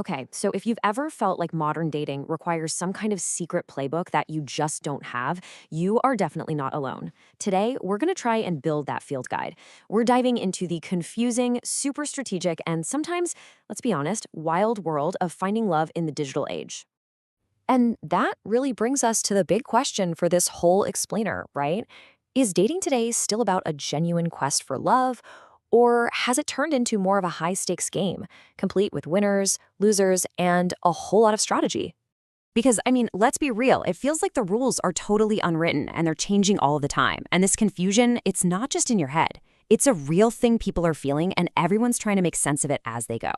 Okay, so if you've ever felt like modern dating requires some kind of secret playbook that you just don't have, you are definitely not alone. Today, we're going to try and build that field guide. We're diving into the confusing, super strategic, and sometimes, let's be honest, wild world of finding love in the digital age. And that really brings us to the big question for this whole explainer, right? Is dating today still about a genuine quest for love, or has it turned into more of a high stakes game, complete with winners, losers, and a whole lot of strategy? Because, let's be real, it feels like the rules are totally unwritten and they're changing all the time. And this confusion, it's not just in your head, it's a real thing people are feeling, and everyone's trying to make sense of it as they go.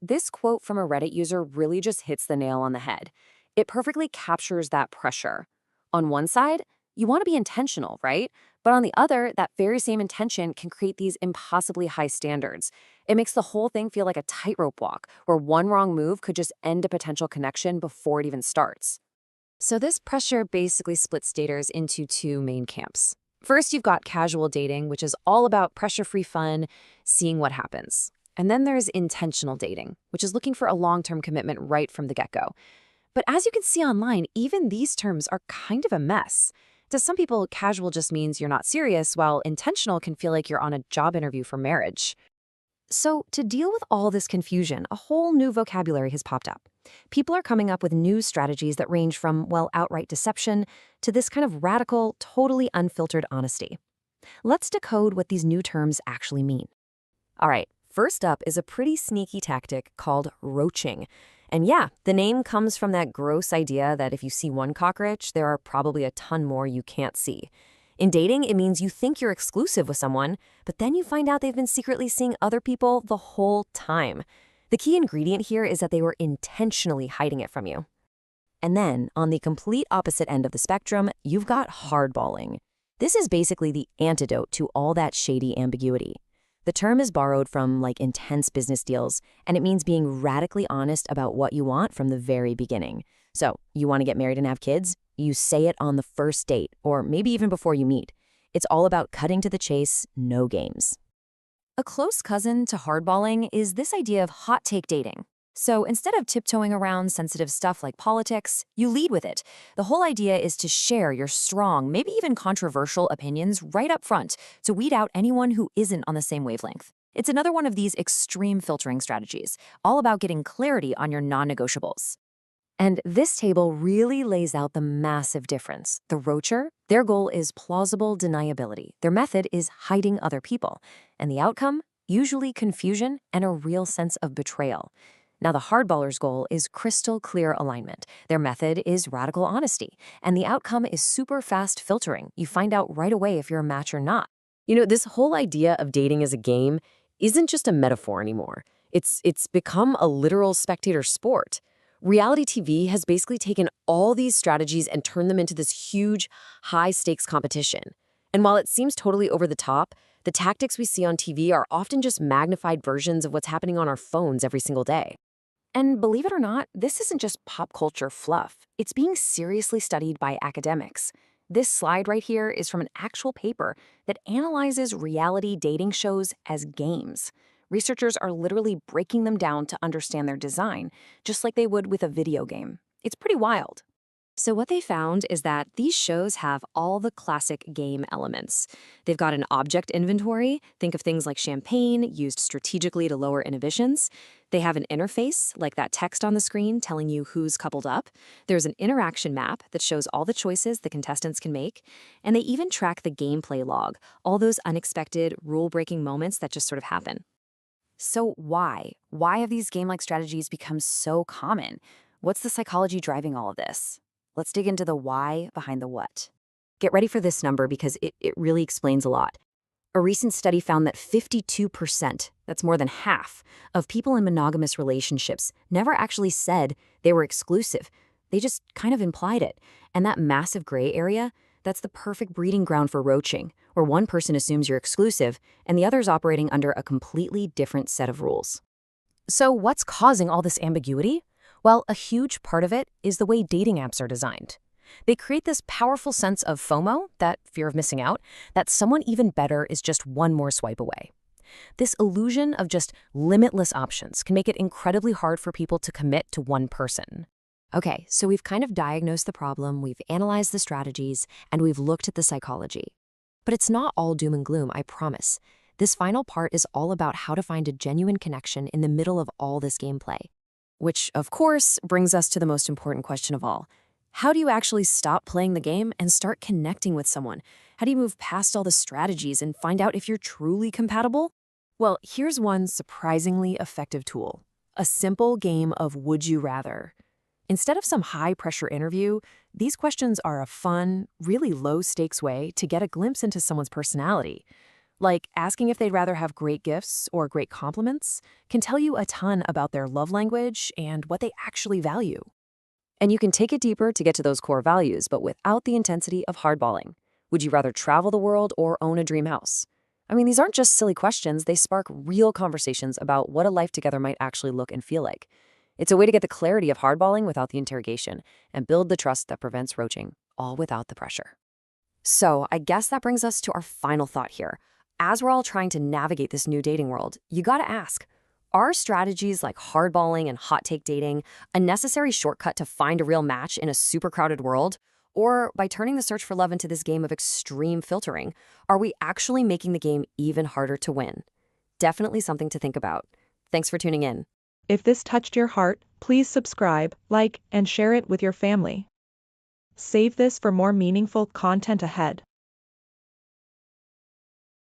This quote from a Reddit user really just hits the nail on the head. It perfectly captures that pressure. On one side, you want to be intentional, right? But on the other, that very same intention can create these impossibly high standards. It makes the whole thing feel like a tightrope walk, where one wrong move could just end a potential connection before it even starts. So this pressure basically splits daters into two main camps. First, you've got casual dating, which is all about pressure-free fun, seeing what happens. And then there's intentional dating, which is looking for a long-term commitment right from the get-go. But as you can see online, even these terms are kind of a mess. To some people, casual just means you're not serious, while intentional can feel like you're on a job interview for marriage. So, to deal with all this confusion, a whole new vocabulary has popped up. People are coming up with new strategies that range from, well, outright deception to this kind of radical, totally unfiltered honesty. Let's decode what these new terms actually mean. All right, first up is a pretty sneaky tactic called roaching. And yeah, the name comes from that gross idea that if you see one cockroach, there are probably a ton more you can't see. In dating, it means you think you're exclusive with someone, but then you find out they've been secretly seeing other people the whole time. The key ingredient here is that they were intentionally hiding it from you. And then, on the complete opposite end of the spectrum, you've got hardballing. This is basically the antidote to all that shady ambiguity. The term is borrowed from intense business deals, and it means being radically honest about what you want from the very beginning. So, you want to get married and have kids? You say it on the first date, or maybe even before you meet. It's all about cutting to the chase, no games. A close cousin to hardballing is this idea of hot take dating. So instead of tiptoeing around sensitive stuff like politics, you lead with it. The whole idea is to share your strong, maybe even controversial opinions right up front to weed out anyone who isn't on the same wavelength. It's another one of these extreme filtering strategies, all about getting clarity on your non-negotiables. And this table really lays out the massive difference. The roacher, their goal is plausible deniability. Their method is hiding other people. And the outcome? Usually confusion and a real sense of betrayal. Now, the hardballer's goal is crystal clear alignment. Their method is radical honesty. And the outcome is super fast filtering. You find out right away if you're a match or not. This whole idea of dating as a game isn't just a metaphor anymore. It's become a literal spectator sport. Reality TV has basically taken all these strategies and turned them into this huge, high-stakes competition. And while it seems totally over the top, the tactics we see on TV are often just magnified versions of what's happening on our phones every single day. And believe it or not, this isn't just pop culture fluff. It's being seriously studied by academics. This slide right here is from an actual paper that analyzes reality dating shows as games. Researchers are literally breaking them down to understand their design, just like they would with a video game. It's pretty wild. So what they found is that these shows have all the classic game elements. They've got an object inventory, think of things like champagne used strategically to lower inhibitions. They have an interface, like that text on the screen telling you who's coupled up. There's an interaction map that shows all the choices the contestants can make. And they even track the gameplay log, all those unexpected, rule-breaking moments that just sort of happen. So why? Why have these game-like strategies become so common? What's the psychology driving all of this? Let's dig into the why behind the what. Get ready for this number because it really explains a lot. A recent study found that 52%, that's more than half, of people in monogamous relationships never actually said they were exclusive. They just kind of implied it. And that massive gray area, that's the perfect breeding ground for roaching, where one person assumes you're exclusive and the other's operating under a completely different set of rules. So what's causing all this ambiguity? Well, a huge part of it is the way dating apps are designed. They create this powerful sense of FOMO, that fear of missing out, that someone even better is just one more swipe away. This illusion of just limitless options can make it incredibly hard for people to commit to one person. Okay, so we've kind of diagnosed the problem, we've analyzed the strategies, and we've looked at the psychology. But it's not all doom and gloom, I promise. This final part is all about how to find a genuine connection in the middle of all this gameplay. Which, of course, brings us to the most important question of all. How do you actually stop playing the game and start connecting with someone? How do you move past all the strategies and find out if you're truly compatible? Well, here's one surprisingly effective tool. A simple game of Would You Rather. Instead of some high-pressure interview, these questions are a fun, really low-stakes way to get a glimpse into someone's personality. Like asking if they'd rather have great gifts or great compliments can tell you a ton about their love language and what they actually value. And you can take it deeper to get to those core values, but without the intensity of hardballing. Would you rather travel the world or own a dream house? I mean, these aren't just silly questions, they spark real conversations about what a life together might actually look and feel like. It's a way to get the clarity of hardballing without the interrogation and build the trust that prevents roaching, all without the pressure. So I guess that brings us to our final thought here. As we're all trying to navigate this new dating world, you gotta ask, are strategies like hardballing and hot take dating a necessary shortcut to find a real match in a super crowded world? Or by turning the search for love into this game of extreme filtering, are we actually making the game even harder to win? Definitely something to think about. Thanks for tuning in. If this touched your heart, please subscribe, like, and share it with your family. Save this for more meaningful content ahead.